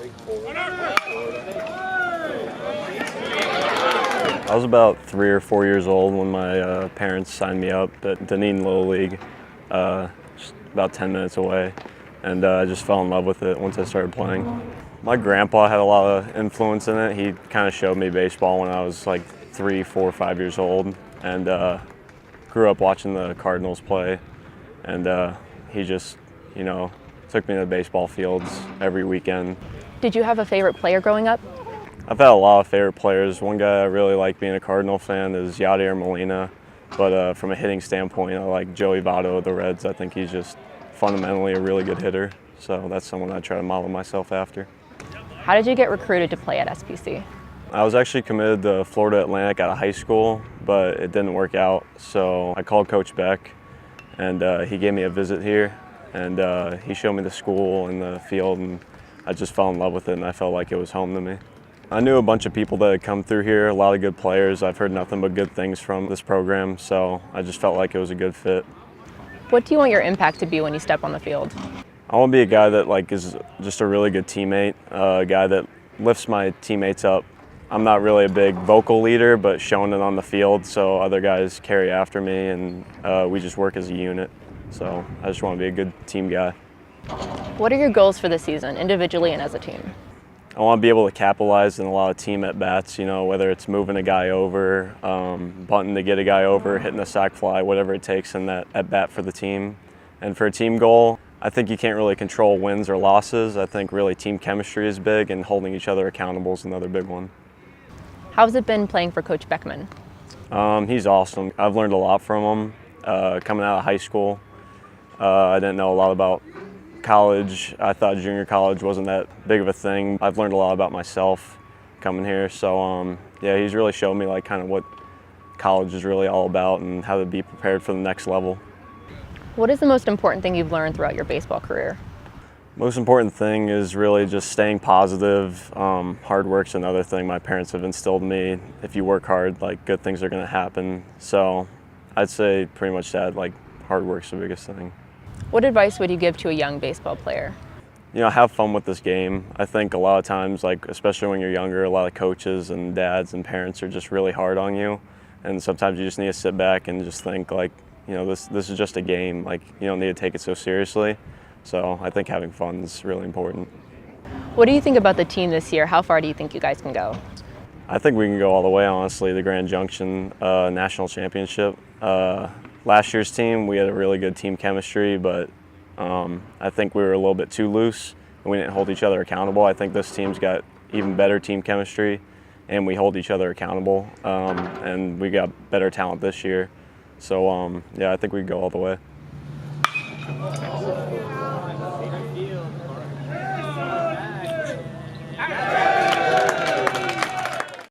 I was about 3 or 4 years old when my parents signed me up at Dunedin Little League, just about 10 minutes away, and I just fell in love with it once I started playing. My grandpa had a lot of influence in it. He kind of showed me baseball when I was like 3, 4, 5 years old, and grew up watching the Cardinals play, and he just, took me to the baseball fields every weekend. Did you have a favorite player growing up? I've had a lot of favorite players. One guy I really like being a Cardinal fan is Yadier Molina, but from a hitting standpoint, I like Joey Votto of the Reds. I think he's just fundamentally a really good hitter, so that's someone I try to model myself after. How did you get recruited to play at SPC? I was actually committed to Florida Atlantic out of high school, but it didn't work out, so I called Coach Beck, and he gave me a visit here, and he showed me the school and the field, and I just fell in love with it, and I felt like it was home to me. I knew a bunch of people that had come through here, a lot of good players. I've heard nothing but good things from this program, so I just felt like it was a good fit. What do you want your impact to be when you step on the field? I want to be a guy that is just a really good teammate, a guy that lifts my teammates up. I'm not really a big vocal leader, but showing it on the field so other guys carry after me, and we just work as a unit. So I just want to be a good team guy. What are your goals for this season, individually and as a team? I want to be able to capitalize in a lot of team at-bats, whether it's moving a guy over, bunting to get a guy over, hitting a sac fly, whatever it takes in that at-bat for the team. And for a team goal, I think you can't really control wins or losses. I think really team chemistry is big, and holding each other accountable is another big one. How's it been playing for Coach Beckman? He's awesome. I've learned a lot from him. Coming out of high school, I didn't know a lot about college. I thought junior college wasn't that big of a thing. I've learned a lot about myself coming here. So yeah, he's really showed me kind of what college is really all about and how to be prepared for the next level. What is the most important thing you've learned throughout your baseball career? Most important thing is really just staying positive. Hard work's another thing my parents have instilled in me. If you work hard, good things are going to happen. So I'd say pretty much that, hard work's the biggest thing. What advice would you give to a young baseball player? Have fun with this game. I think a lot of times, especially when you're younger, a lot of coaches and dads and parents are just really hard on you. And sometimes you just need to sit back and just think this is just a game. You don't need to take it so seriously. So I think having fun is really important. What do you think about the team this year? How far do you think you guys can go? I think we can go all the way, honestly. The Grand Junction National Championship. Last year's team, we had a really good team chemistry, but I think we were a little bit too loose and we didn't hold each other accountable. I think this team's got even better team chemistry and we hold each other accountable, and we got better talent this year. So yeah, I think we can go all the way.